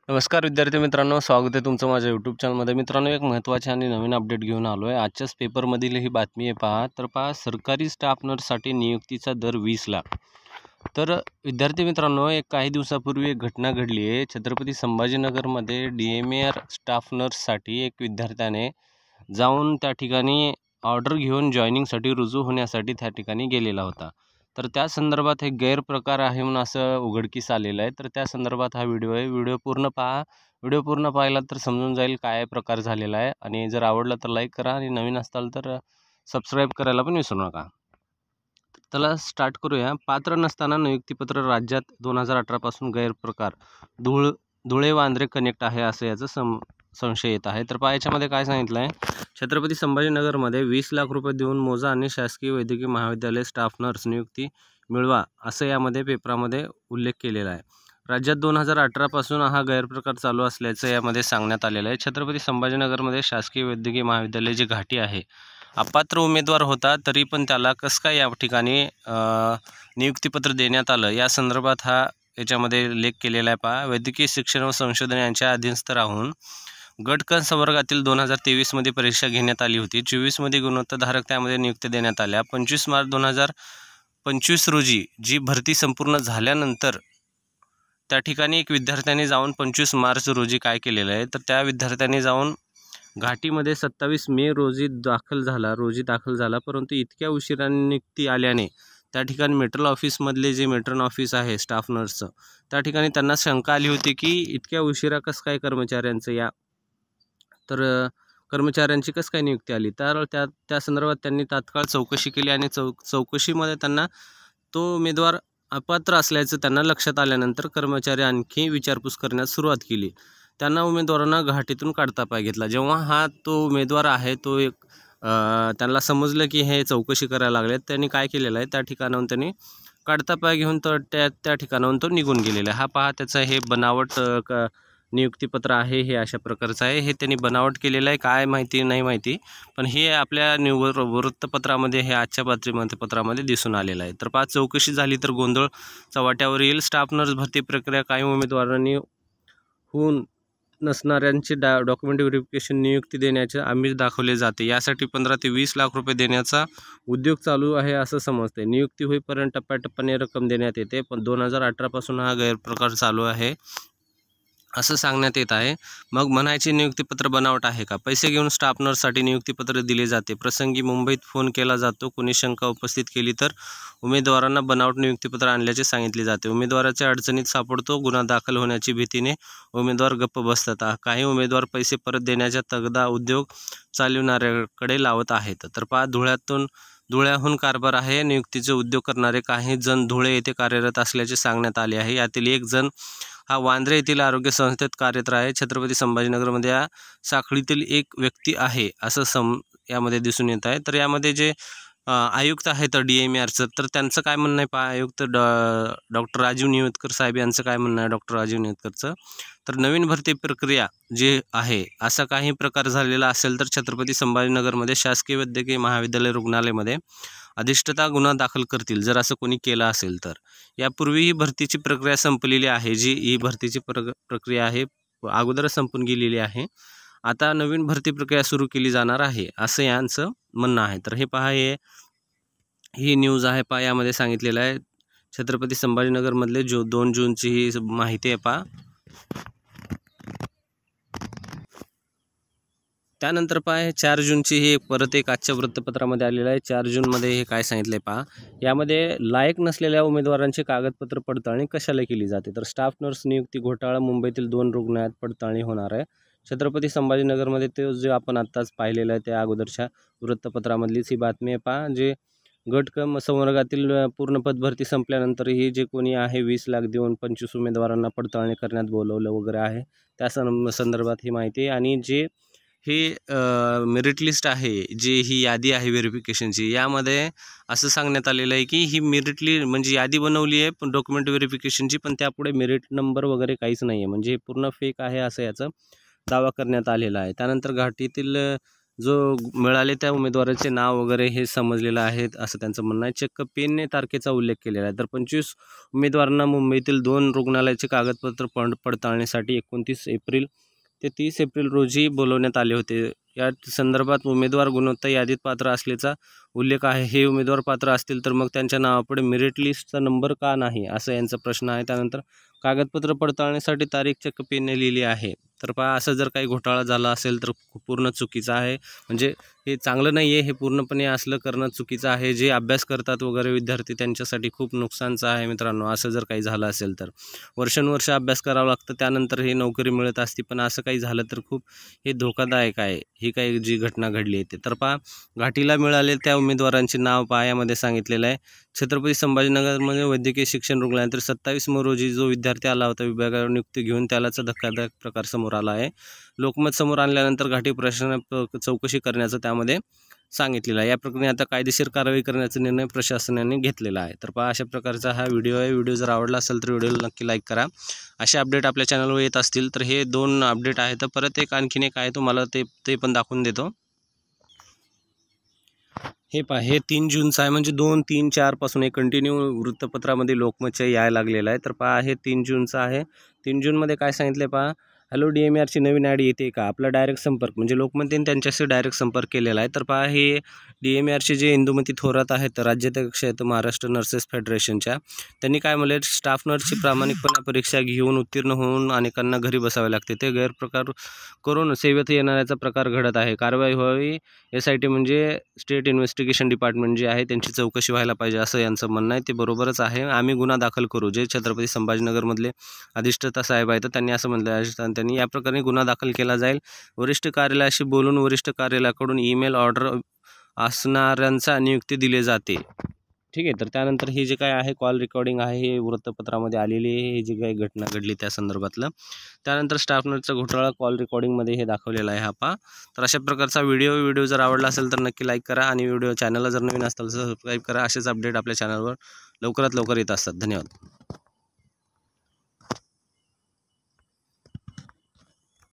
नमस्कार विद्यार्थी मित्रांनो, स्वागत आहे तुमचं माझ्या यूट्यूब चॅनलमध्ये। मित्रांनो, एक महत्त्वाची आणि नवीन अपडेट घेऊन आलो आहे। आजच्याच पेपरमधील ही बातमी आहे पहा। तर पहा, सरकारी स्टाफ नर्ससाठी नियुक्तीचा दर 20 लाख। तर विद्यार्थी मित्रांनो, एक काही दिवसापूर्वी एक घटना घडली आहे। छत्रपती संभाजीनगरमध्ये DMAR स्टाफ नर्ससाठी एक विद्यार्थ्याने जाऊन त्या ठिकाणी ऑर्डर घेऊन जॉईनिंगसाठी रुजू होण्यासाठी त्या ठिकाणी गेलेला होता। तर त्या संदर्भात एक गैरप्रकार आहे म्हणून असं उघडकीस आलेलं आहे। तर त्या संदर्भात हा व्हिडिओ आहे। व्हिडिओ पूर्ण पहा। व्हिडिओ पूर्ण पाहिला तर समजून जाईल काय प्रकार झालेला आहे। आणि जर आवडला तर लाईक करा आणि नवीन असाल तर सबस्क्राईब करायला पण विसरू नका। चला स्टार्ट करूया। पात्र नसताना नियुक्तीपत्र राज्यात 2018 पासून गैरप्रकार धुळे वांद्रे कनेक्ट आहे असं याचं संशय येत आहे। तर पहा याच्यामध्ये काय सांगितलं आहे, छत्रपती संभाजीनगरमध्ये 20 लाख रुपये देऊन मोजा आणि शासकीय वैद्यकीय महाविद्यालय स्टाफ नर्स नियुक्ती मिळवा असं यामध्ये पेपरामध्ये उल्लेख केलेला आहे। राज्यात 2018 पासून हा गैरप्रकार चालू असल्याचं यामध्ये सांगण्यात आलेलं आहे। छत्रपती संभाजीनगरमध्ये शासकीय वैद्यकीय महाविद्यालय जी घाटी आहे, अपात्र उमेदवार होता तरी पण त्याला कसं काय या ठिकाणी नियुक्तीपत्र देण्यात आलं या संदर्भात हा याच्यामध्ये लेख केलेला आहे पहा। वैद्यकीय शिक्षण व संशोधन यांच्या अधीनस्थ राहून गट क संवर्गातील 2023 मध्ये परीक्षा घेण्यात आली होती। 24 मध्ये गुणवत्ताधारक त्यामध्ये नियुक्ती देण्यात आल्या। 25 मार्च 2025 रोजी जी भरती संपूर्ण झाल्यानंतर त्या ठिकाणी एक विद्यार्थ्याने जाऊन 25 मार्च रोजी काय केलेलं आहे, तर त्या विद्यार्थ्याने जाऊन घाटीमध्ये 27 मे रोजी दाखल झाला, परंतु इतक्या उशिराने नियुक्ती आल्याने त्या ठिकाणी मेट्रोल ऑफिसमधले जे मेट्रन ऑफिस आहे स्टाफ नर्सचं, त्या ठिकाणी त्यांना शंका आली होती की इतक्या उशिरा कसं काय कर्मचाऱ्यांचं कर्मचाऱ्यांची कसं काय नियुक्ती आली। तर त्या संदर्भात त्यांनी तात्काळ चौकशी केली आणि चौकशीमध्ये त्यांना तो उमेदवार अपात्र असल्याचं त्यांना लक्षात आल्यानंतर कर्मचारी आणखी विचारपूस करण्यास सुरुवात केली। त्यांना उमेदवारांना घाटीतून काढता पाय घेतला। जेव्हा तो उमेदवार आहे तो त्यांना समजलं की हे चौकशी करायला लागले, त्यांनी काय केलेलं आहे, त्या ठिकाणाहून त्यांनी काढता पाय घेऊन तर त्या ठिकाणाहून तो निघून गेलेला आहे। हा पहा त्याचं हे बनावट नियुक्तीपत्र आहे, हे अशा प्रकारचं आहे। हे त्यांनी बनावट केलेलं आहे, काय माहिती नाही माहिती, पण हे आपल्या वृत्तपत्रामध्ये हे आजच्या पत्रामध्ये दिसून आलेलं आहे। तर पहा चौकशी झाली तर गोंधळ चव्हाट्यावर येईल। स्टाफ नर्स भरती प्रक्रिया काही उमेदवारांनी होऊन नसणाऱ्यांची डॉक्युमेंट व्हेरिफिकेशन नियुक्ती देण्याचे आमिष दाखवले जाते। यासाठी 15 ते 20 लाख रुपये देण्याचा उद्योग चालू आहे असं समजते। नियुक्ती होईपर्यंत टप्प्याटप्प्याने रक्कम देण्यात येते, पण 2018 पासून हा गैरप्रकार चालू आहे असं सांगण्यात येत आहे। मग म्हणायचे नियुक्तीपत्र बनावट आहे का? पैसे घेऊन स्टाफ नर्ससाठी नियुक्तीपत्र दिले जाते। प्रसंगी मुंबईत फोन केला जातो, कोणी शंका उपस्थित केली तर उमेदवारांना बनावट नियुक्तीपत्र आणल्याचे सांगितले जाते। उमेदवाराच्या अडचणीत सापडतो, गुन्हा दाखल होण्याची भीतीने उमेदवार गप्प बसतात। काही उमेदवार पैसे परत देण्याचा तगदा उद्योग चालविणाऱ्याकडे लावत आहेत। तर पहा धुळ्याहून कारभार आहे। नियुक्तीचे उद्योग करणारे काही जण धुळे येथे कार्यरत असल्याचे सांगण्यात आले आहे। यातील एक जण हा वांद्रे येथील आरोग्य संस्थेत कार्यरत आहे। छत्रपती संभाजीनगरमध्ये या साखळीतील एक व्यक्ती आहे असं यामध्ये दिसून येत आहे। तर यामध्ये जे आयुक्त आहेत DMARचं, तर त्यांचं काय म्हणणं आहे पहा। आयुक्त डॉक्टर राजीव निवेदकर साहेब यांचं काय म्हणणं आहे, डॉक्टर राजीव निवेदकरचं, तर नवीन भरती प्रक्रिया जे आहे असा काही प्रकार झालेला असेल तर छत्रपती संभाजीनगरमध्ये शासकीय वैद्यकीय महाविद्यालय रुग्णालयामध्ये अधिष्ठता गुन्हा दाखल करतील, जर असं कोणी केलं असेल तर। यापूर्वी ही भरतीची प्रक्रिया संपलेली आहे, जी ही भरतीची प्रक्रिया आहे अगोदरच संपून गेलेली आहे। आता नवीन भरती प्रक्रिया सुरू केली जाणार आहे असं यांचं म्हणणं आहे। तर हे पहा, ही न्यूज आहे पहा, यामध्ये सांगितलेलं आहे। छत्रपती संभाजीनगरमधले 2 जूनची ही माहिती आहे पहा। त्यानंतर पहा 4 जूनची ही परत एक आजच्या वृत्तपत्रामध्ये आलेलं आहे। 4 जूनमध्ये हे काय सांगितलं आहे पहा, यामध्ये लायक नसलेल्या उमेदवारांची कागदपत्र पडताळणी कशाला केली जाते, तर स्टाफ नर्स नियुक्ती घोटाळा मुंबईतील 2 रुग्णालयात पडताळणी होणार आहे। छत्रपती संभाजीनगरमध्ये ते जे आपण आत्ताच पाहिलेलं आहे त्या अगोदरच्या वृत्तपत्रामधलीच ही बातमी आहे पहा। जे गट क संवर्गातील पूर्ण पदभरती संपल्यानंतरही जे कोणी आहे 20 लाख देऊन 25 उमेदवारांना पडताळणी करण्यात बोलवलं वगैरे आहे, त्या संदर्भात ही माहिती। आणि जे हे मेरिट लिस्ट आहे, जी ही यादी आहे व्हेरिफिकेशनची, यामध्ये असं सांगण्यात आलेलं आहे की ही म्हणजे यादी बनवली आहे पण डॉक्युमेंट व्हेरिफिकेशनची, पण त्यापुढे मेरिट नंबर वगैरे काहीच नाही आहे, म्हणजे पूर्ण फेक आहे असं याचं दावा करण्यात आलेला आहे। त्यानंतर घाटीतील जो मिळाले त्या उमेदवाराचे नाव वगैरे हे समजलेलं आहे असं त्यांचं म्हणणं आहे. चक्क पेनने तारखेचा उल्लेख केलेला आहे. तर 25 उमेदवारांना मुंबईतील 2 रुग्णालयाचे कागदपत्र पडताळणीसाठी 29 एप्रिल ते 30 एप्रिल रोजी बोलवण्यात आले होते. या संदर्भात उमेदवार गुणवत्ता यादीत पात्र असल्याचा उल्लेख आहे. हे उमेदवार पात्र असतील तर मग त्यांच्या नावापुढे मेरिट लिस्टचा नंबर का नाही, असा यांचा प्रश्न आहे. त्यानंतर कागदपत्र पडताळणीसाठी तारीख चक्क पेनने लिहिली आहे. तर पहा, असं जर काही घोटाळा झाला असेल तर पूर्ण चुकीचं आहे. म्हणजे हे चांगलं नाही आहे. हे पूर्णपणे असलं करणं चुकीचं आहे. जे अभ्यास करतात वगैरे विद्यार्थी त्यांच्यासाठी खूप नुकसानचं आहे मित्रांनो. असं जर काही झालं असेल तर वर्षानुवर्ष अभ्यास करावं लागतं, त्यानंतर हे नोकरी मिळत असते. पण असं काही झालं तर खूप हे धोकादायक आहे. ही काही जी घटना घडली आहे ते. तर पहा, घाटीला मिळाले त्या उमेदवारांचे नाव पहा, यामध्ये सांगितलेलं आहे. छत्रपती संभाजीनगरमध्ये वैद्यकीय शिक्षण रुग्णालयात 27 रोजी जो विद्यार्थी आला होता विभागावर नियुक्ती घेऊन, त्यालाच धक्कादायक प्रकार समोर आला आहे. लोकमत समोर आणल्यानंतर घाटी प्रशासनाने चौकशी करण्याचं त्यामध्ये सांगितलेलं आहे. या प्रकरणी आता कायदेशीर कारवाई करण्याचा निर्णय प्रशासनाने घेतलेला आहे. तर पहा, अशा प्रकारचा हा व्हिडिओ आहे. व्हिडिओ जर आवडला असेल तर व्हिडिओला नक्की लाईक करा. असे अपडेट आपल्या चॅनलवर येत असतील तर हे 2 अपडेट आहेत. तर परत आणखीन एक आहे, तुम्हाला ते पण दाखवून देतो. हे पहा, हे 3 जूनचं आहे. म्हणजे 2, 3, 4 पासून हे कंटिन्यू वृत्तपत्रामध्ये लोकमतच्या यायला लागलेलं आहे. तर पहा, हे 3 जूनचं आहे. 3 जूनमध्ये काय सांगितलं पहा, हॅलो DMRची नवीन ॲड येते का? आपला डायरेक्ट संपर्क, म्हणजे लोकमतने त्यांच्याशी डायरेक्ट संपर्क केलेला आहे. तर पहा, हे DMRचे जे इंदुमती थोरात आहेत, राज्याध्यक्ष आहेत महाराष्ट्र नर्सेस फेडरेशनच्या, त्यांनी काय म्हणले, स्टाफ नर्सची प्रामाणिकपणे परीक्षा घेऊन उत्तीर्ण होऊन अनेकांना घरी बसावे लागते. ते गैरप्रकार करून सेवेत येणाऱ्याचा प्रकार घडत आहे. कारवाई व्हावी, SIT म्हणजे स्टेट इन्व्हेस्टिगेशन डिपार्टमेंट जे आहे त्यांची चौकशी व्हायला पाहिजे, असं यांचं म्हणणं आहे. ते बरोबरच आहे. आम्ही गुन्हा दाखल करू. जे छत्रपती संभाजीनगरमधले अधिष्ठाता साहेब आहेत त्यांनी असं म्हटलं आहे. त्यांनी या प्रकरणी गुन्हा दाखल केला जाईल. वरिष्ठ कार्यालयाशी बोलून वरिष्ठ कार्यालयाकडून ईमेल ऑर्डर असणाऱ्यांचा नियुक्ती दिली जाते. ठीक आहे. तर त्यानंतर हे जे काय आहे कॉल रेकॉर्डिंग आहे, हे वृत्तपत्रामध्ये आलेली आहे. हे जी काही घटना घडली त्या संदर्भातलं. त्यानंतर स्टाफ नर्सचा घोटाळा कॉल रेकॉर्डिंगमध्ये हे दाखवलेला आहे. हा पहा. तर अशा प्रकारचा व्हिडिओ जर आवडला असेल तर नक्की लाईक करा आणि चॅनलला जर नवीन असाल तर सबस्क्राईब करा. असेच अपडेट आपल्या चॅनलवर लवकरात लवकर येत असतात. धन्यवाद.